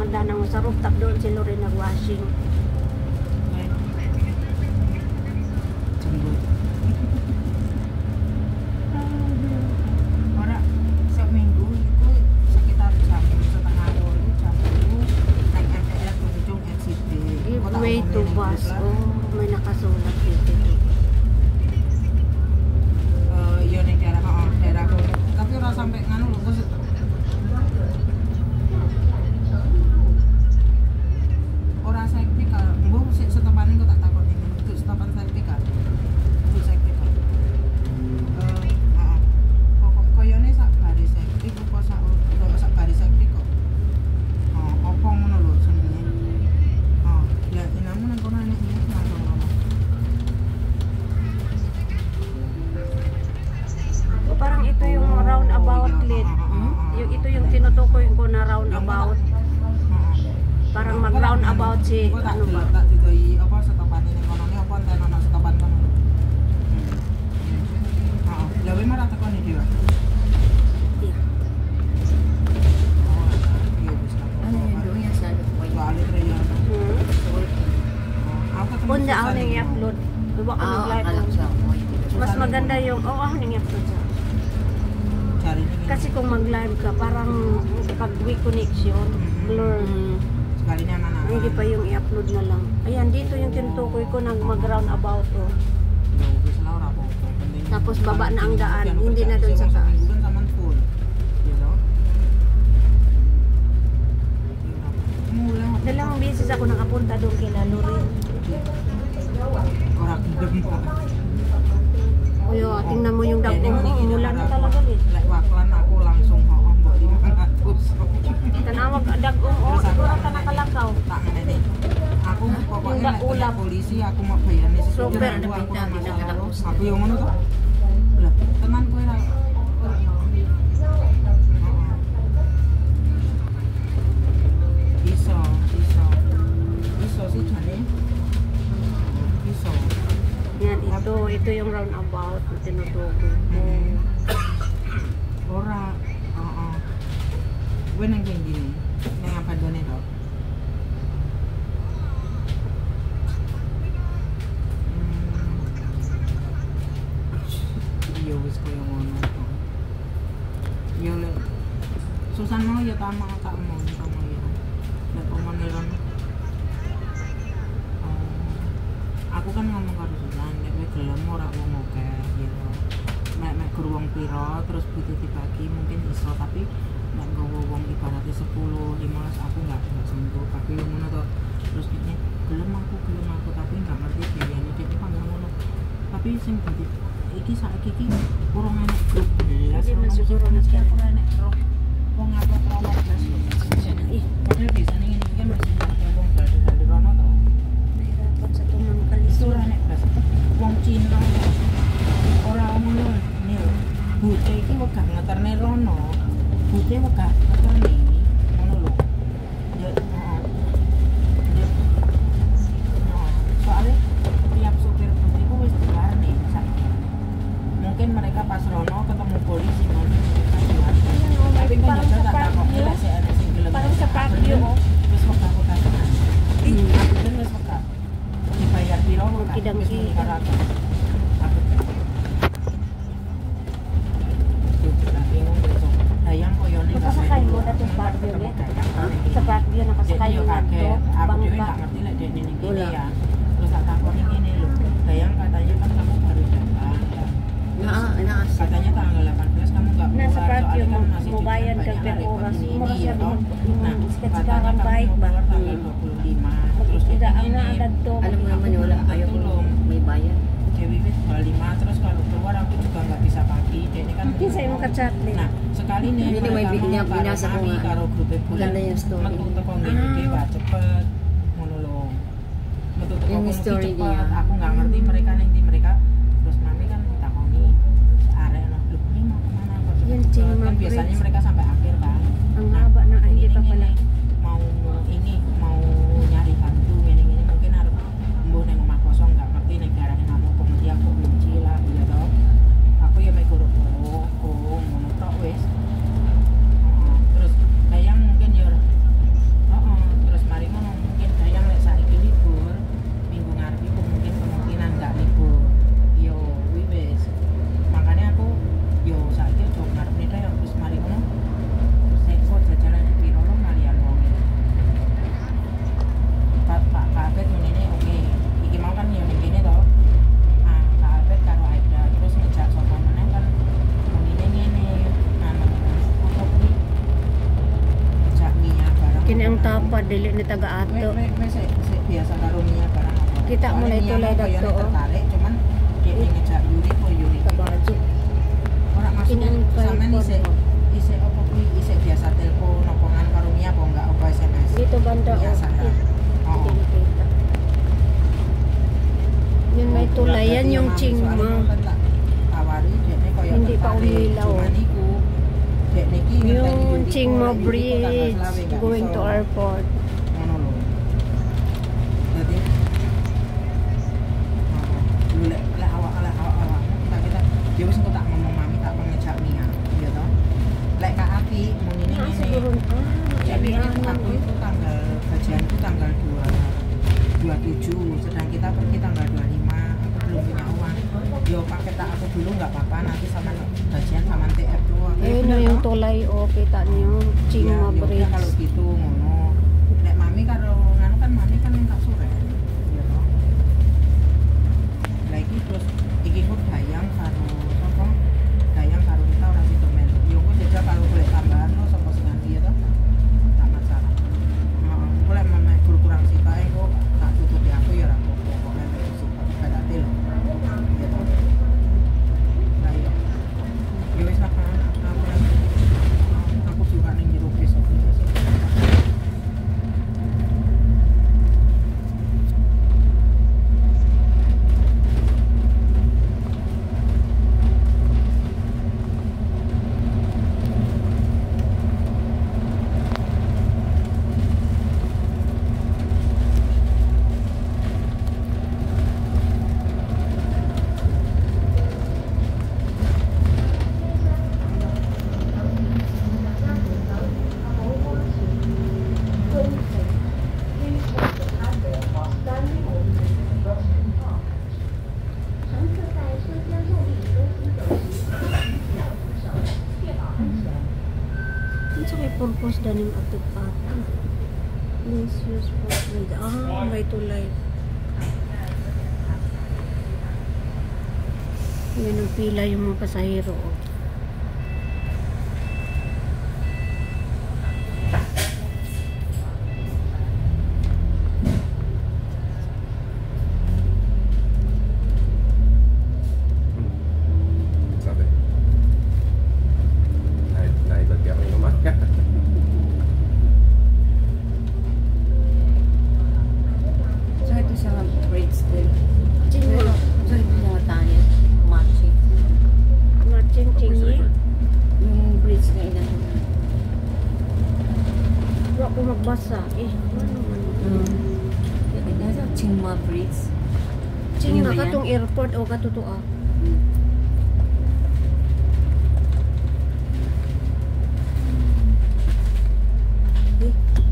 hagdanan mo sa rooftop doon si Lorraine nag-washing. Jembut. Ora seminggu itu sekitar jam setengah 8 jam 10 naik MTR ke ujung NCT. Give way to bus. Oh, may nakasulat dito. Iya ning daerah ko. Tapi ora sampai nganu lho, Bos. Ora sektika, mbok sik setepane kok tak takoni itu setopan sektika. Itu sektika. Heeh. Pokok koyone sak baris sektik apa sak baris sektik kok. Opo ngono lho jenenge. Ya inamu nang kono enek iki nang kono. Parang ito yung roundabout lead. Yung ito yung tinutukoy ko na roundabout. Parang mag-roundabout si ano ba? Tak didoi apa setopane ning kono ne apa enten ana setopan kono. Heeh. Lah we marang tekone dhewe. Iya. Iya wis tak. Ano yung doon yan sa Bali reya. Ako ta Kung daan yung i-upload. Diba ko nag-live. alam sa mo. Mas maganda yung, ako nang i-upload siya. Cari ni. Kasi kung mag-live ka, parang pag weak connection, blur. Sekali ni anak-anak. Hindi pa yung i-upload na lang. Ayan, dito yung tinutukoy ko nang mag-roundabout. Oh. Wis na ora apa-apa. Penting. Tapos baba na ang daan, hindi na doon sa taas. Doon sa full. You know? Mulai Dalawang beses ako nakapunta doon kila Lorraine. ora gendem. Kuya, tingnan mo yung dagong mo. Mula na talaga eh. Lek waklan aku langsung mbok 500. Tanawag dagong oh, siguro ka nakalakaw. Tak ngene. Aku pokoknya Ndak nek ulam. polisi aku mau bayar nih Super, aku pinta, tidak ada usaha. aku yang ngono to. Lah, tenan kowe ra. Bisa sih jane. Bisa. Yan, ito yung roundabout na tinutukoy ko. Ora, heeh. Kowe nang gini. Nang apa done to? Iya wis koyo ngono to. Ya lek Susan mau ya tak mau sama ya. Lek pemeneran. Aku kan ngomong karo Susan, nek kowe gelem ora wong akeh gitu. Nek guru wong pira terus butuh dibagi mungkin iso tapi nek nggowo wong ibaratnya 10, 15 aku enggak sembuh tapi yo ngono to. Terus ini gelem aku tapi enggak ngerti biayane dek kan ngono. Tapi sing dadi iki saiki iki urung enek grup belas. Jadi masuk urung enek grup. Wong upload promo belas lho. Ih, Padahal biasanya ini kan masih ada wong balik rono to. nahirapan sa tumang kalisura. Surah nek belas. Wong Cina ora ngono nih. Bute iki wegah ngeterne rono. Bute wegah ngeterne ngono lho. Ya heeh. Soalnya tiap supir bute ku wis diwarni saiki. Mungkin mereka pas rono ketemu polisi ngono. Tapi kan Parang jajal sa tak takoki Pagyo. lek sik ana sing gelem. Parang sa Pagyo, oh. Wis wegah-wegah tenan. Aku kan wis wegah. Dibayar piro kok Kidang-kidang. wis muni karo aku. Aku tapi ngomong besok. Dayang koyone Nakasakay mo dati sa Pagyo, eh? Sa Pagyo, nakasakay mo na to. Aku juga Bangka. nggak ngerti lah dia ini gini ya. Terus tak takoni gini loh. Dayang katanya kan kamu baru datang. Ya. Katanya tanggal 18 kamu nggak Nasa keluar Pagyo, soalnya kan masih mau bayad banyak ka per repot oras. ini Mo kasi ya toh. Nah, sekarang katanya baik kamu ba? mau keluar tanggal 25. Terus Tidak ini ang naadad to. Alam mo naman wala, ayaw ko may bayad. Dewi Wit 25 terus kalau keluar aku juga nggak bisa pagi. Dia ini kan Mungkin saya mau ka-chat din. Nah, sekali nih Ini may mereka mau binasa ko kami nga. karo grup Maganda yung story. metu teko ngene iki Pak cepet ngono lho. Metu teko Yung kono iki story cepet. dia. Aku nggak ngerti mereka ning ndi mereka. Terus mami kan takoni arek ono lho ini mau kemana kok cepet. Yan, Cing, Kan Margaret. biasanya mereka sampai akhir kan. Ang haba na ay hindi pa pala. Mau ini mau nyari hantu ini mungkin harus mbuh ning omah kosong nggak ngerti ning daerahnya ngamuk pengerti aku benci lah ya toh. Aku ya mek guru ngono tok wis. Terus dayang mungkin ya heeh yung tapad dili ni taga ato. May biasa karo niya parang ako. Kita mo na ito lay dagto, oh. Tertarik cuman dia ngejak Yuri ko Yuri. Kabadyo. Ora masuk Kinang sama ni telepon. isi apa kuwi isi biasa telepon nopongan karo niya apa enggak apa SMS. Dito banda oh. Biasa ya. Hindi nakita. Yun may tulay, yan yung Chingma. Tawari dene koyo Hindi pa umilaw. Cuman iku dek niki Yung Chingma Bridge going to airport. ngono lho. Dadi lek awak kita ya wis engko tak ngomong mami tak ngejak Mia ya toh. Lek Kak Ati mung ini Ah, siguro. jadi Jadi aku itu tanggal gajianku tanggal 27 sedang kita pergi tanggal 25 aku belum punya uang yo pakai tak aku dulu nggak apa-apa nanti sama gajian sama TF tuh aku Ayun na yung tulay o kita niyo Chingma ya, Bridge. kalau gitu ngono nek mami karo nganu kan mami kan minta sore ya toh lagi terus iki kok dayang karo sapa dayang karo kita ora sido melu yo kok jajal kalau boleh tambahan lo sapa sing ya toh tak masalah boleh mama kurang sih kae kok tak tutupi aku ya ora apa-apa kok nek wis berarti lho ya toh nah iya yo wis lah aku juga ning jero besok Ano sa may purpose daning ato-ato? Please use password. Ah, may tulay. Yan ang pila yung mga pasahero. Oh. Sabi. Naibagyan ko yung umaga. So ito sa bridge din. Chingma. So ito mga tayo. Matching. Marching Chingi. Yung bridge na ilan. Wala ko magbasa. Ano man. Ito sa Chingma Bridge. Chingma Ano ba yan? katong airport o katutua.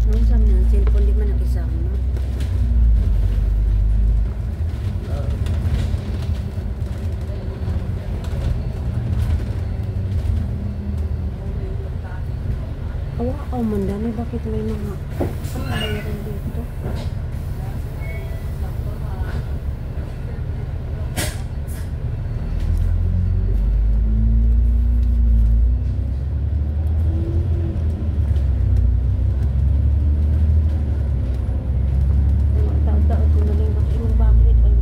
Nung sa mga cellphone di man nakisama. Awa, man dami bakit may mga mayroon dito? Taon-taon ko na lang bakit bakit ay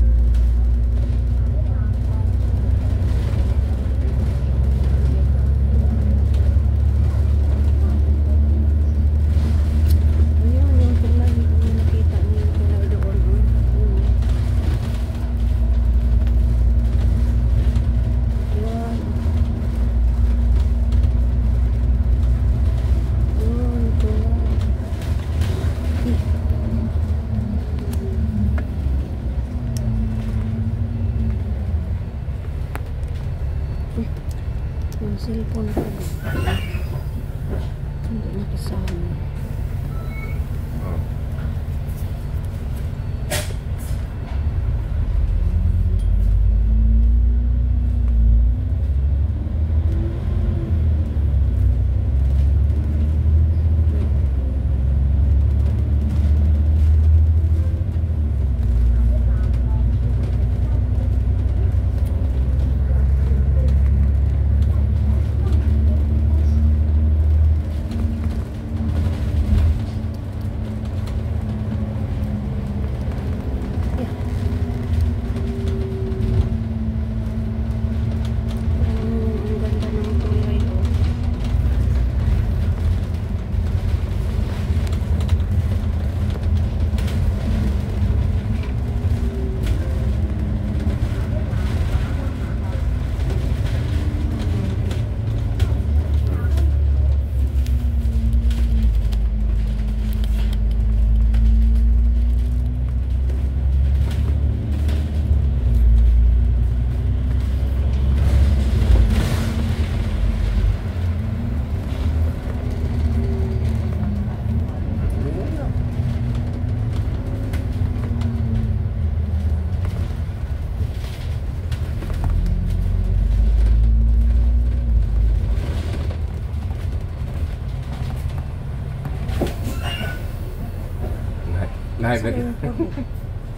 Naibag.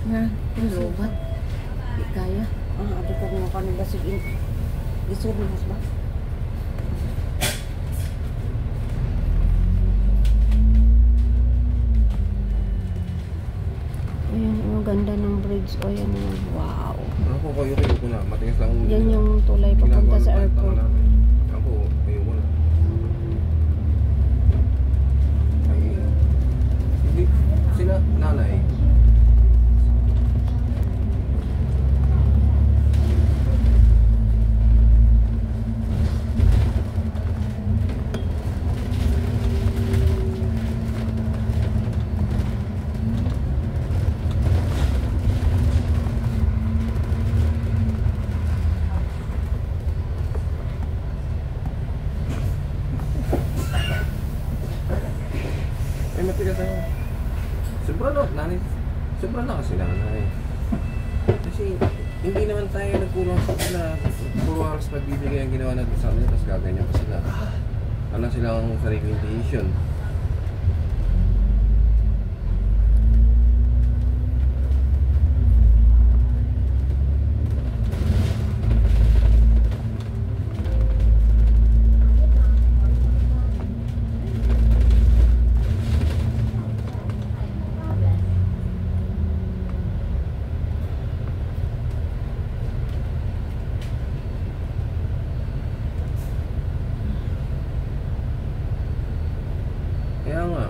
Nga, lubat. Di kaya. Ato ko nga kanila sige. Isod mo ba? Ayan, ang ganda ng bridge. O yan, wow. Ako, kayo ko na. Matigas lang. Yan yung tulay papunta sa airport. Ako, ayoko na. Ay, hindi, sila, nanay. Ay, matigas na. Sobra na, nanay. Sobra na kasi nanay. Kasi, hindi naman tayo nagkulang sa sila. Puro halos pagbibigay ang ginawa natin sa kanila, tapos gaganyan pa sila. Wala silang sariling decision. Kaya nga.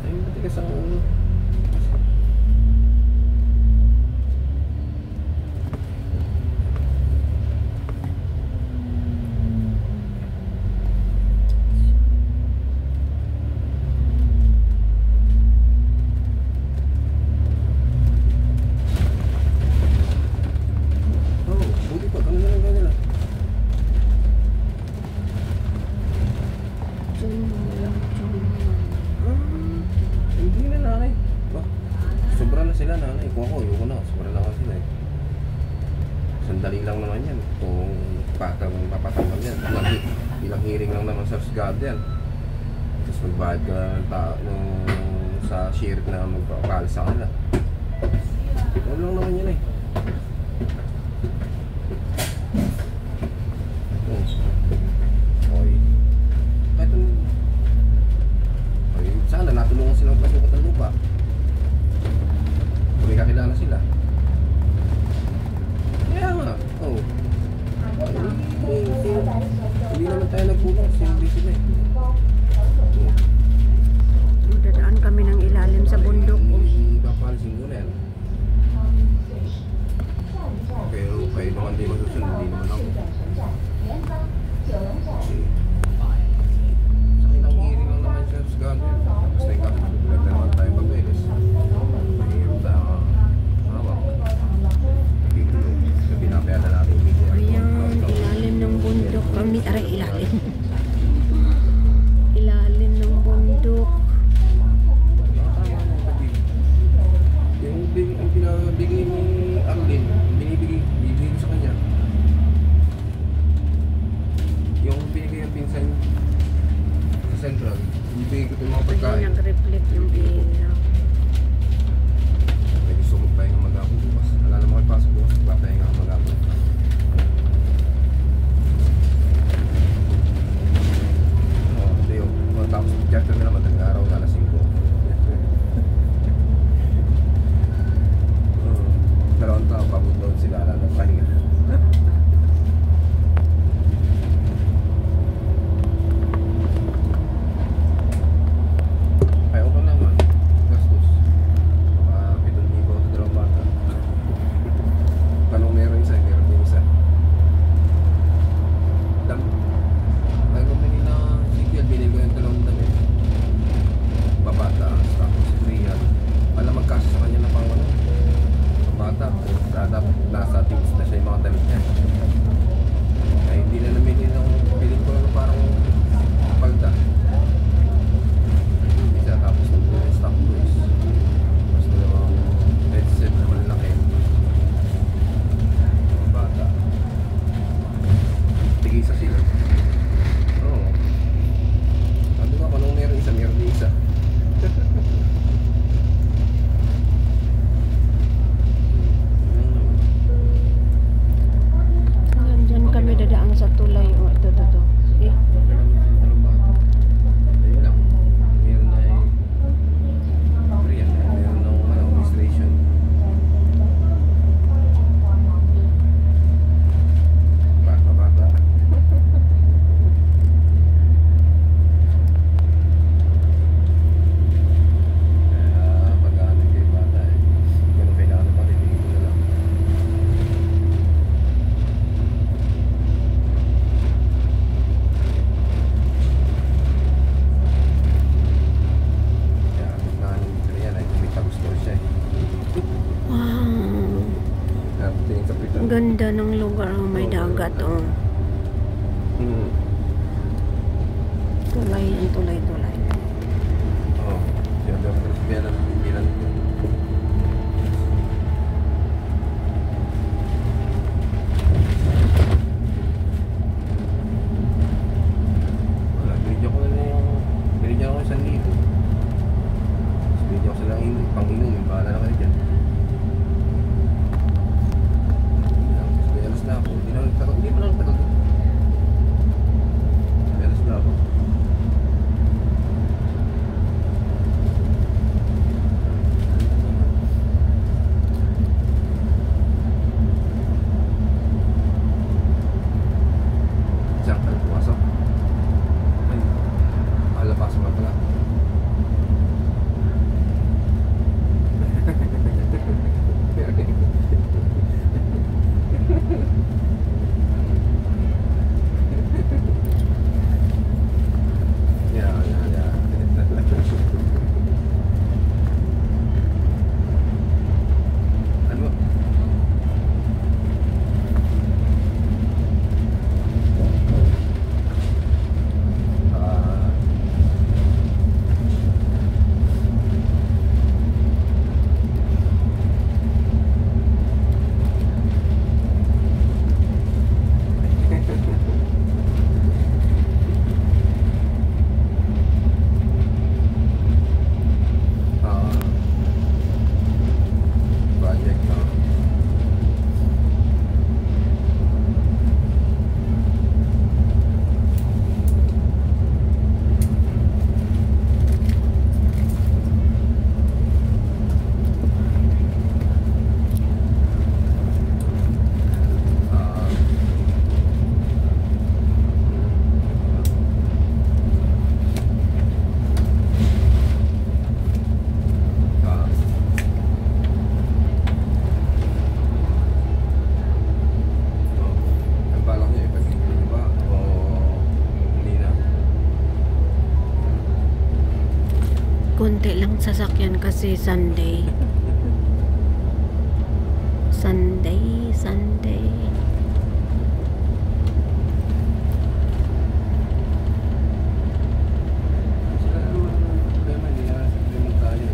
Ay, matigas ang ulo. Oh, buti pa kami na lang kanila. Hindi na nanay. Bah, sobra na sila nanay. Kung ako, ayoko na. Sobra na lang sila eh. Sandali lang naman yan. Kung papatanggal yan. Ilang hearing lang naman sa SGAD yan. Tapos magbayad ka ng tao sa sheriff na magpapakal sa kanila. Ano lang naman yan eh. Okay. Kahit ay, sana natulungan silang pasukat ng lupa. Kung may kakilala sila. Kaya nga, oh. Hindi naman tayo nagkulang, simple sila eh. Dadaan kami ng ilalim sa bundok. Ipapansin ko na yan. Pero kayo naman di masusunod, hindi naman ako. Kasi sa ilang hearing lang naman siya sa gagawin. Tapos na yung kasunod na naman tayo pagbeles. Mahirap tayo. Ganda ng lugar, oh, may dagat, oh. Hmm. Tulay, ang tulay-tulay. Oo. Sinabi ako sa biyanan. Wala, binigyan ko na yung... Binigyan ko 1,000. Tapos binigyan ko sila ng pang-inom. Yung bahala na kayo dyan. May alas na ako. Hindi pa lang nagtagal. May alas na ako. Siyang pumasok. Ay, malapas mo pala. Yeah. Ano? Project, ang balak niya ipag-ibig ba o hindi na? Konti lang sasakyan kasi Sunday. Sunday. Sila ano problema nila sa problema tayo.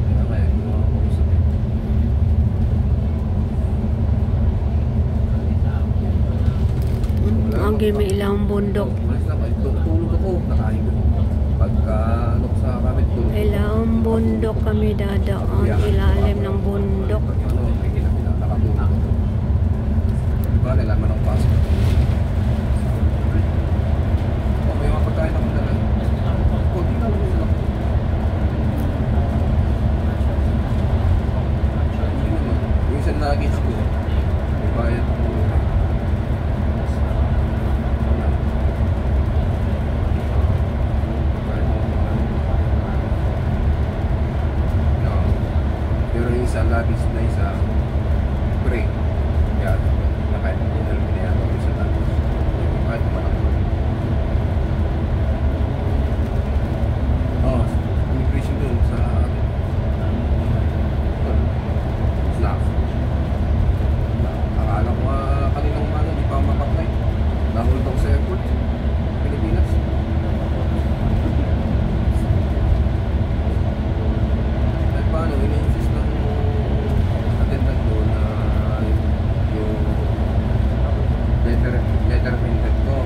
Kaya kaya ginawa ko sa Agi may ilang bundok. Malis na kayo. Tulog ako. Nakain ko. Pagka ano ko sa kamit tulog. Ilang bundok kami dadaan. Ilalim ng bundok. Ano, may ginamit nakatulog ako. Diba, nalaman ng pasok. Okay, mga pagkain ako dala. Kunti na lang sila. Yung isang luggage ko, may bayad ako. No. Pero yung isa luggage na isa, break. Kaya, nakain ko na lang pinayaan ko sa luggage. Kahit malaki. Oh, immigration dun sa Slack. Akala ko kaninang umano, di pa makaplay. Nahulog ako sa airport, Pilipinas. At paano, ini-insist ng attendant doon na yung letter of intent ko.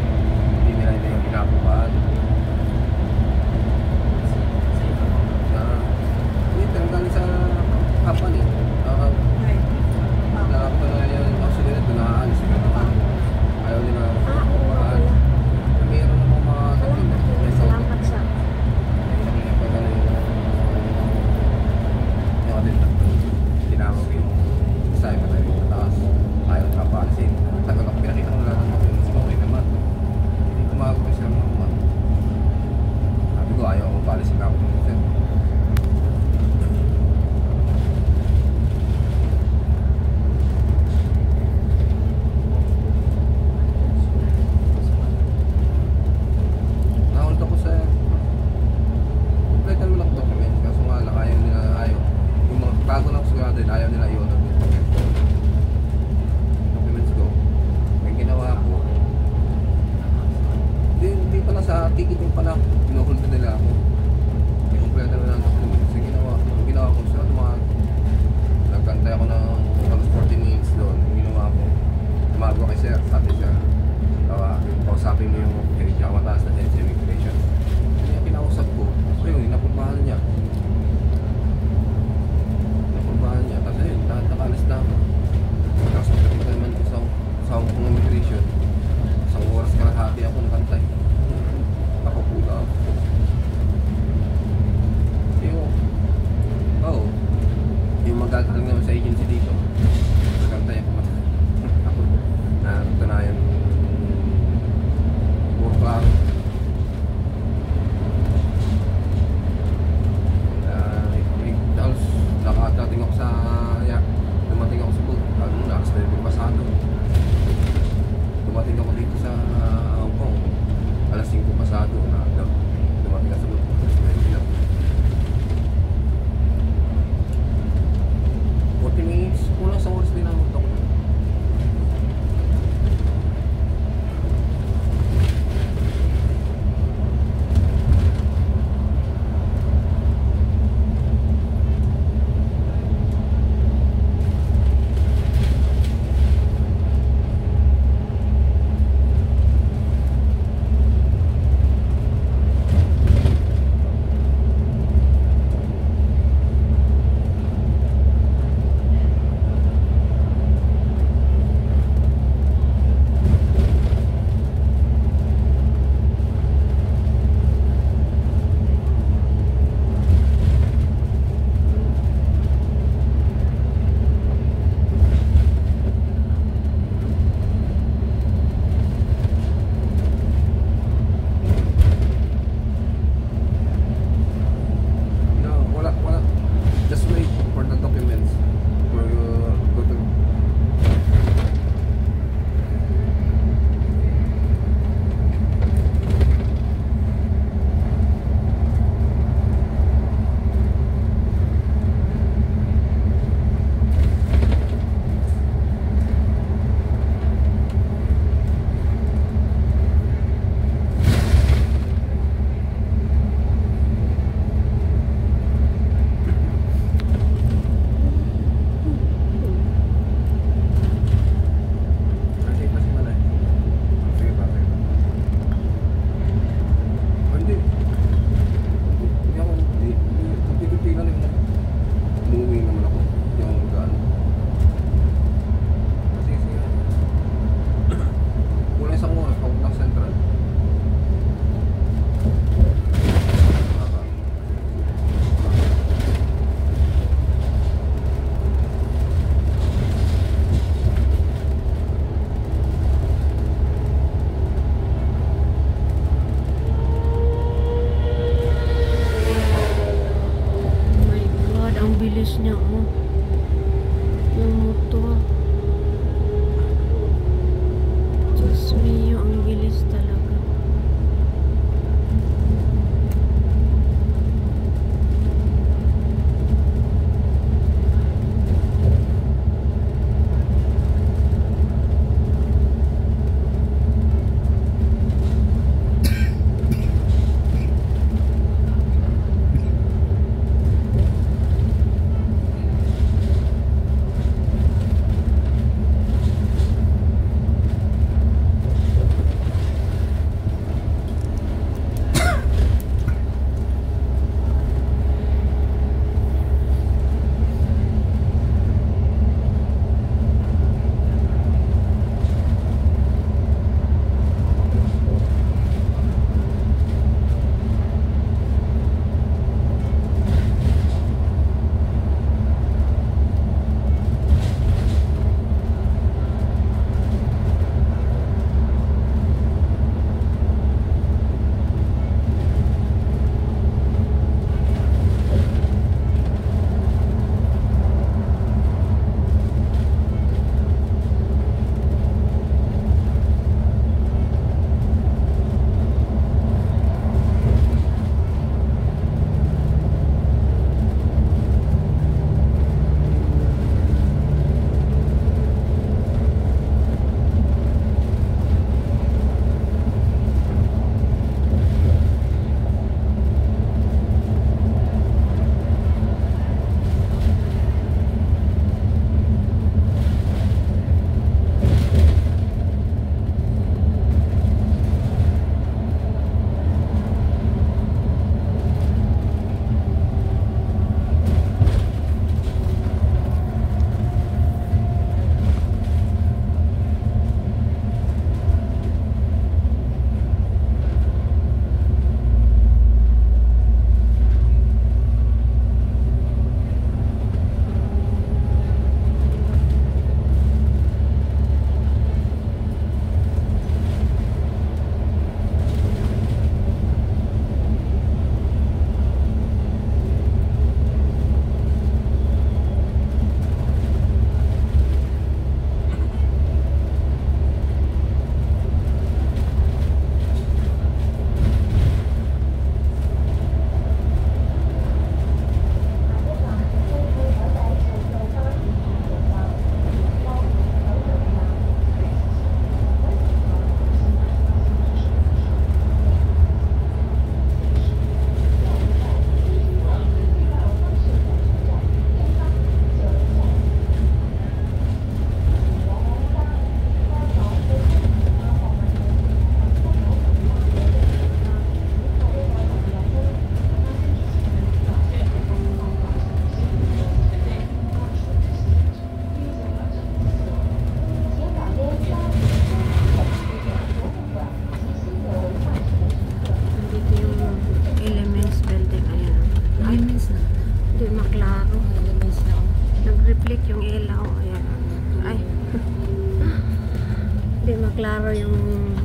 klaro yung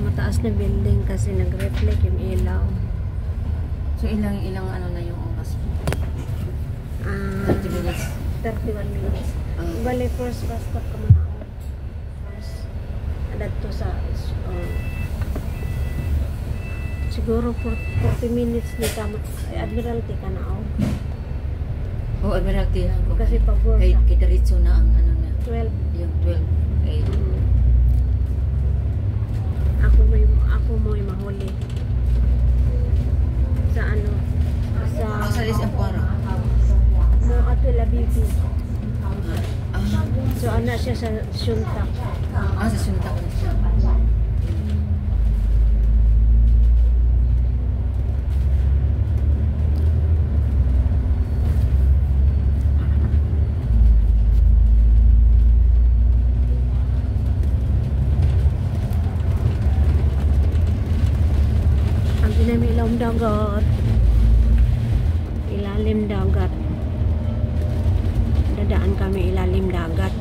mataas na building kasi nag-reflect yung ilaw. So ilang ano na yung oras mo? 30 minutes. 31 minutes. Ah. Bali, first bus stop ka muna ako. First, adat to sa, siguro 40 minutes ni ka, Admiralty ka na ako. Oh, Admiralty lang ko. Kasi pag-work Kay ka. diretso na ang ano na. 12. Yung 12. Okay. Ako mo yung mahuli. Sa ano? Sa... Asalis ang para. Mo ato labibi. Ah, So, ana siya sa Shuntak. sa Sunta ko na siya. Ang pinamilawang dagat. Ilalim dagat. Dadaan kami ilalim dagat.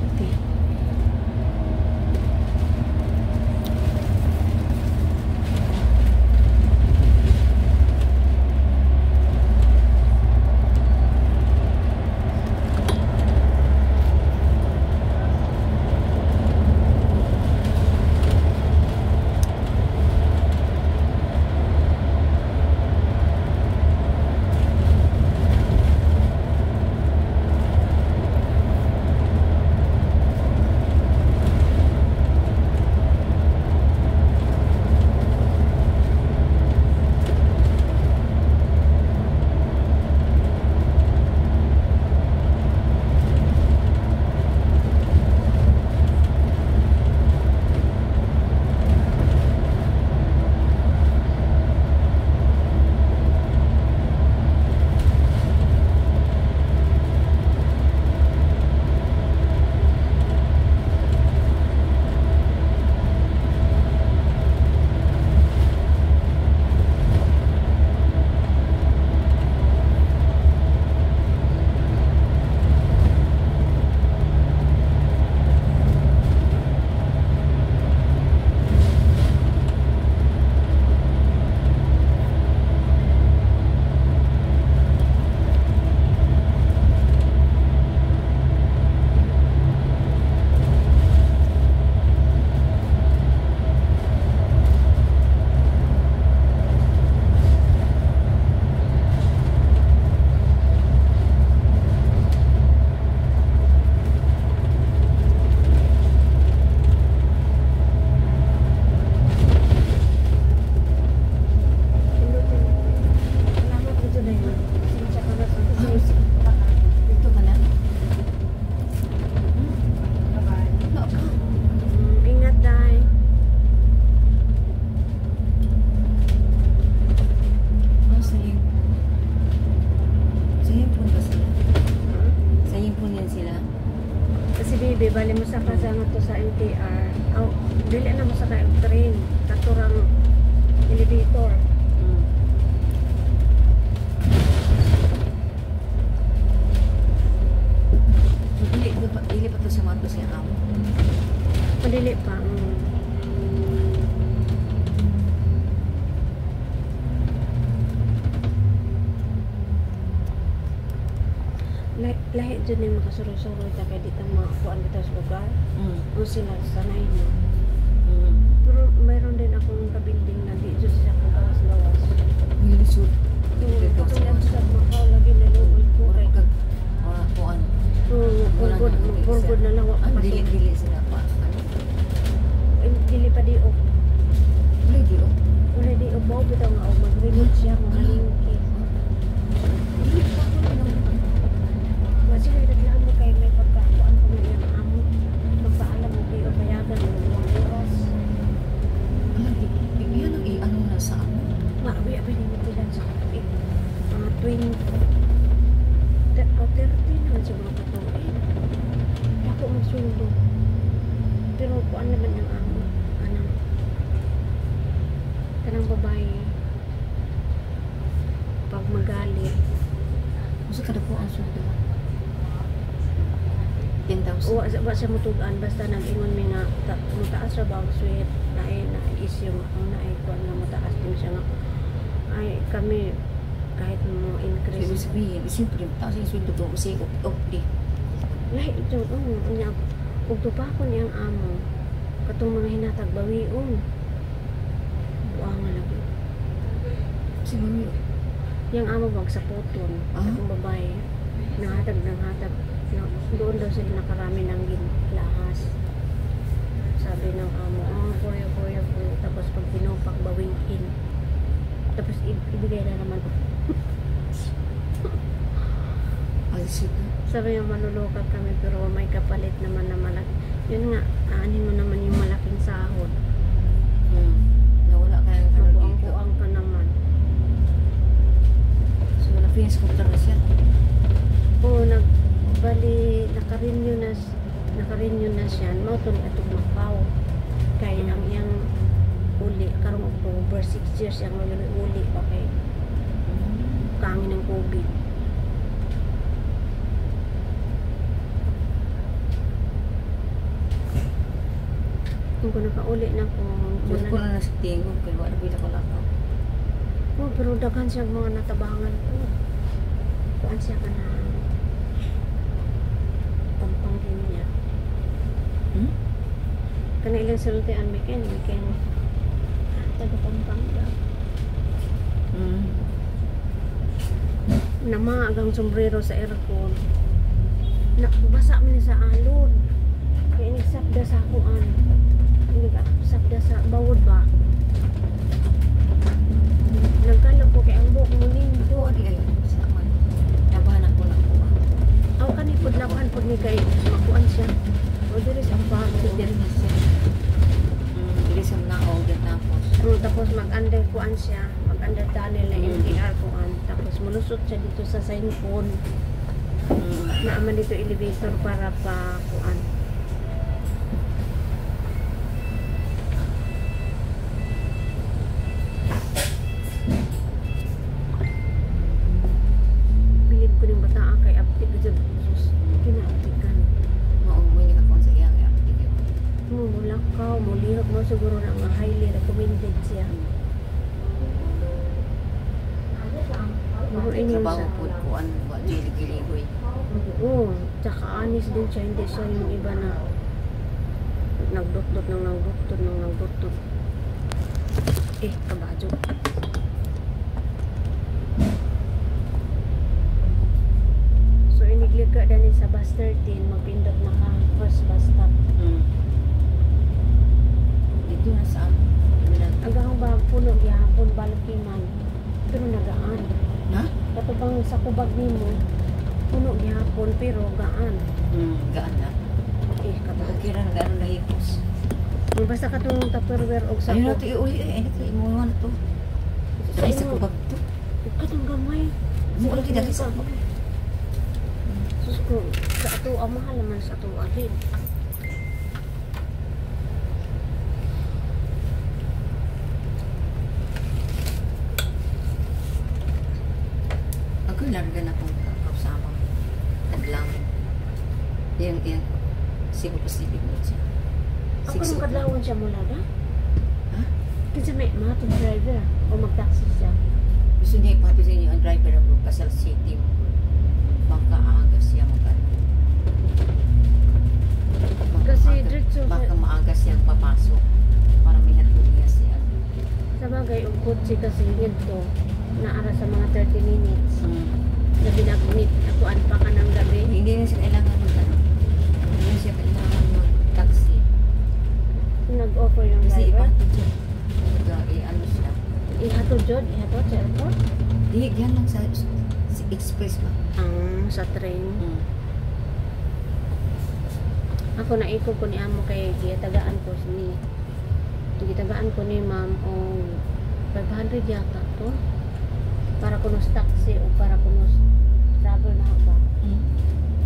Dito ka na. Ingat, Day. Sa'yo. Sa'yo punta sila. Sa'yo punyan sila. Kasi bibi, bali mo sa kasama to sa MTR. Oh, dili na mo sa train. Katurang elevator. Dili pa to sa mga to siya amo. Madili pa. Lahi dyan yung makasuroy-suroy ta kaya dito mga kuan dito sa lugar. Kung sila sanay mo. Pero mayroon din akong kabilding na dito sa gawas-gawas. Nilusod. Katulad sa Macau, lagi na lumay ko kay Kuan. Purgod na lang ako. Dili sila pa. Dili pa di o. Dili di oh. Wala di o ba? Bitaw nga o. Mag-remote siya, mga lingki. Dili pa ko naman. Kasi nagdaglaan mo kayo may pagkakuan ko may yung amo. Magpaalam mo kayo payagan mo yung oras. Alam, yan ang i-ano na sa amo. Maabi-abi din yung bilan sa kapit. Mga 20 o 30 naman siguro katuin. Ako magsundo. Pero kuan naman yung amo. Kanang babae. Pag magalit. Kasi kada po ang sundo. 10,000. Wa siya mutugan basta nag-ingon mi nga mutaas ra ba ang sweet na issue ang naay ko nga mutaas din siya nga ay kami kahit mo So, increase ibig sabihin, siyempre, taas yung sweldo ko kasi up-di. lahi jud unya ug tupakon niyang amo katong mga hinatag bawion buangan lagi Si Mami, yang amo bag sa puton atong babae nanghatag na doon daw sila nakarami ng lahas sabi ng amo kuya tapos pag pinupak bawiin tapos ibigay na naman alis ka. sabi niya malulukat kami pero may kapalit naman na malaki yun nga aanin mo naman yung malaking sahod Nawala kayang ano dito. mabuang-buang ka naman So, na-finish ko na siya. oo naka-renew na siya mauto ni atong Macau kay ang iyang uli karong October 6 years ang uli pa kay kangin ng COVID kung nakauli na ko Doon ko na nasa tingog, kaya wala bila ko lakaw. pero daghan siya mga natabangan ko kuan siya ka na pampangkin niya kana ilang sultian miken taga Pampanga namaagang sombrero sa aircon basa man sa alon kaya nagsapda sa kuan nagsapda sa bawod ba nagkalap ko kay ang buhok mo lindo Oo, di kayo. Sama. Nabahan ako na ako. aw kani pudlakan pud ni kay makuan siya o diri sa Ito pag din na siya. Dili sa naog yan tapos. tapos mag-under kuan siya mag-under tunnel na MTR kuan tapos mulusot siya dito sa signphone naaman dito elevator para pa kuan bilib ko ng bataan kay aptik jud sus kinaaptikan Maumuwi ka kung sa iyang i-aptik yun. mulakaw mulihok mo siguro na nga highly recommended siya Muro ini Trabaho sa po ko ano ba gili-giligoy. oo, tsaka anis din siya, hindi siya yung iba na nagdot-dot nang nagdot-dot. Kabadyo. So, iniglig ka din sa bus 13, magpindot na ka first bus stop. Dito na sa amin. Hanggang ba puno, gihapon, balakiman. Pero nagaan. Ha? Katubang sa kubag nimo, puno gihapon, pero gaan. Gaan na. Kabadyo. Kira na gano'n lahipos. Basta katong tupperware og Ayun na sabot. ito iuli eh. Ito imuhan to. Ay sa kubag to. Katong gamay. Mula kita sa ako. Sus ko, sa ato, mahal naman sa ato alin. Ako larga na kong kakasama. Naglang. Iyang sigo Pacific mo siya. Ako nung kadlawan siya mula ba? Ha? Kasi may mga driver o mag-taxi siya. Gusto niya ipati sa inyo ang driver ako Casal City mo. Baka siya mag-ano. Kasi diretso Baka maaga siyang papasok para may hatid niya siya. sa bagay, ang kotse kasi ginto, naara sa mga 30 minutes. Na binagnit, akuan pa ka ng gabi. Hindi na siya kailangan mag-ano. Hindi na siya kailangan mag-taxi. Nag-offer yung Kasi driver. ipati siya. Ano siya. Ihatod jod, ihatod sa airport. Di, yan lang sa express ba? Sa train. Ako naiko ko ni amo kay gitagaan ko ni ma'am o 500 yata to para kunos taxi o para kunos travel na ba.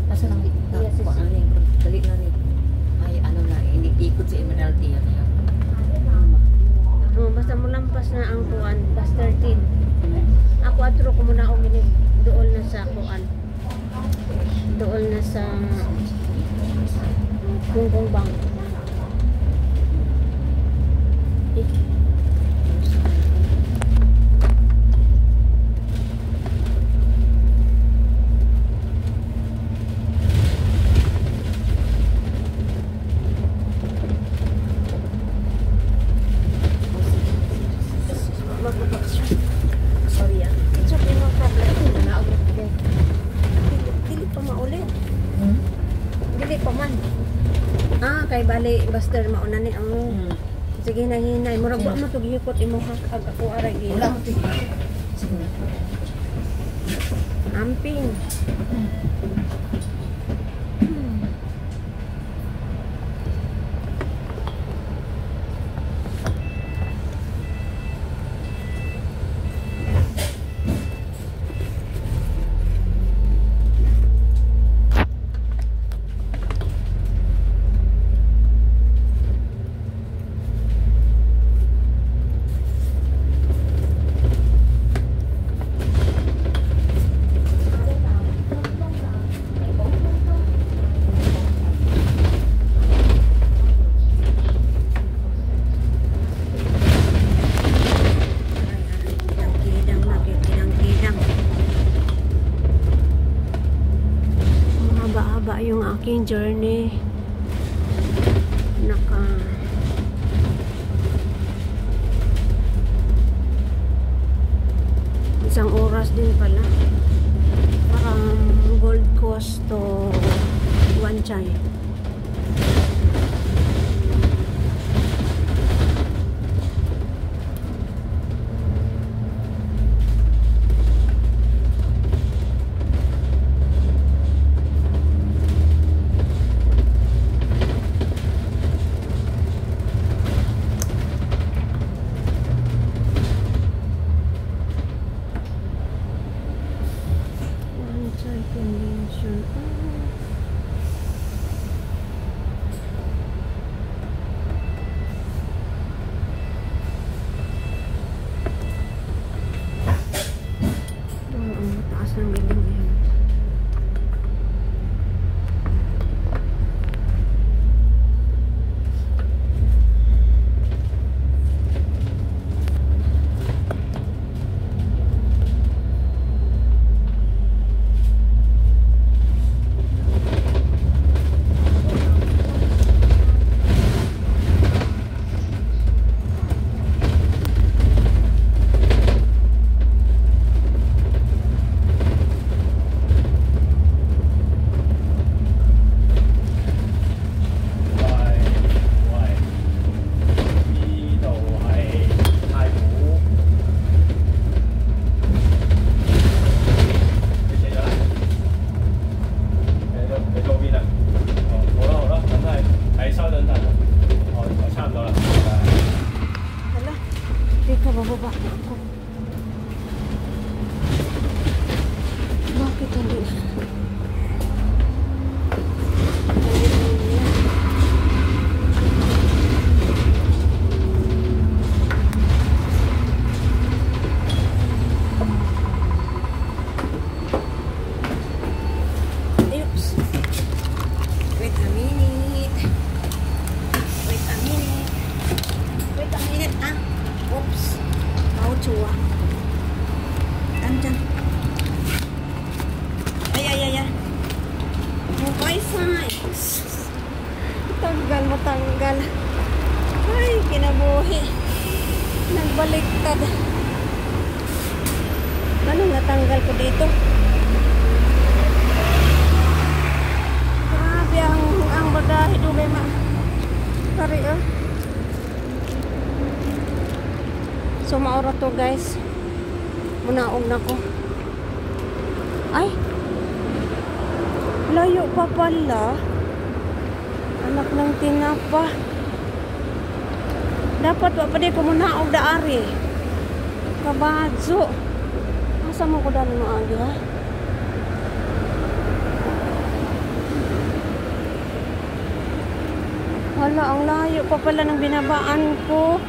Kasi lang Yes, ko ano yung dali na ni. Ay ano na inikot sa Emeraldi yan. Basta mo lampas na ang kuan bus 13. Ako atro ko muna og dool na sa kuan. Dool na sa Hong Bang. Eh, sorry ah. It's okay, no problem. Okay. Dili pa maulit. Dili pa man. Ah, kay bali Buster mauna ni ang sige na hinay. Murag wa mo tug hikot imo ha ag ako ara gi. Wala mo tigil. Sige na. Amping. Mahaba yung aking journey. Isang oras din pala. Parang Gold Coast to Wan Chai. Convention. Ang taas ng building na yan. Bababa ako. Bakit hindi? Oops. Wait a minute. Wait a minute. Wait a minute, ah. Oops. Chua. Andyan. Ay. Mukay size. Tanggal. Ay, kinabuhi. Nagbaliktad. Anong natanggal ko dito? Grabe ang bagahe dumi ma. Kari ah. So maura to guys. Munaog na ko. Ay. Layo pa pala. Anak ng tinapa. Dapat pa pa di ko munaog daari. Kabadso. Asa mo ko dali mo agi ha? Wala, ang layo pa pala ng binabaan ko.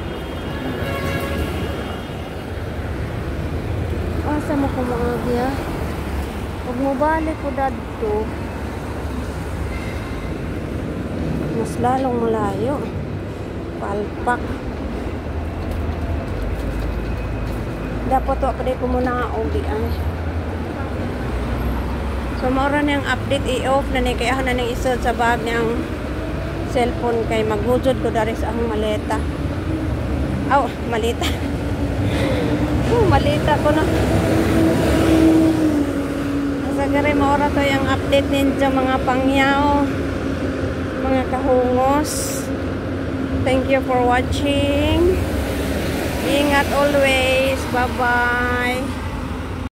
Asa mo ko maagi ha? Huwag mo balik ko dadto. Mas lalong malayo. Palpak. Dapat to pa ko muna nga ubi ay. So maura niyang update i-off na ni kaya na nang isod sa bag niyang cellphone kay maghudod ko dari sa akong maleta. Aw, malita. Malita ko na. Asa gari maura to yung update ninyo mga pangyaw, mga kahungos. Thank you for watching. Ingat always. Bye-bye.